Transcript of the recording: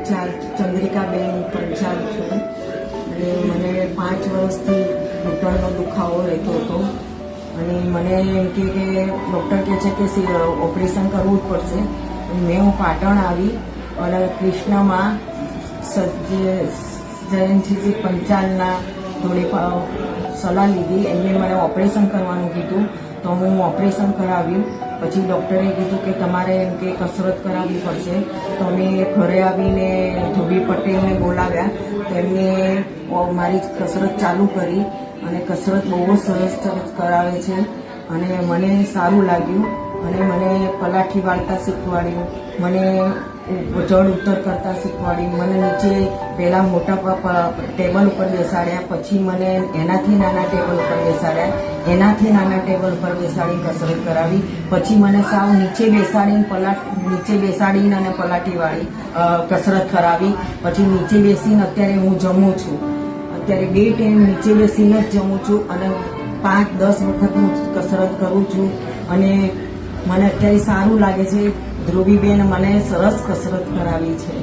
ચંદ્રિકાબેન પંચાલ છું અને મને 5 વર્ષથી ઘૂંટણનો દુખાવો રહેતો હતો અને મને એમ કે ડૉક્ટર કહે છે કે ઓપરેશન કરવું જ પડશે. હું પાટણ આવી અને કૃષ્ણમાં જયંતજી પંચાલના જોડે સલાહ લીધી. એમને મને ઓપરેશન કરવાનું કીધું તો હું ઓપરેશન કરાવ્યું. પછી ડૉક્ટરે કીધું કે તમારે એમ કે કસરત કરાવવી પડશે. તો અમે ઘરે આવીને ધોબી પટેલને બોલાવ્યા. તેમને મારી કસરત ચાલુ કરી અને કસરત બહુ સરસ કરાવે છે અને મને સારું લાગ્યું અને મને પલાઠી વાળતા શીખવાડ્યું, મને જળ ઉતર કરતા શીખવાડ્યું, મને નીચે પહેલાં મોટા ટેબલ ઉપર બેસાડ્યા, પછી મને એનાથી નાના ટેબલ ઉપર બેસાડ્યા, એનાથી નાના ટેબલ ઉપર બેસાડીને કસરત કરાવી, પછી મને સાવ નીચે બેસાડીને અને પલાઠી વાળી કસરત કરાવી. પછી નીચે બેસીને અત્યારે હું જમું છું. અત્યારે 2 ટાઈમ નીચે બેસીને જ જમું છું અને 5-10 વખત હું કસરત કરું છું અને મને અત્યારે સારું લાગે છે. ધ્રુવીબેન મને સરસ કસરત કરાવી છે.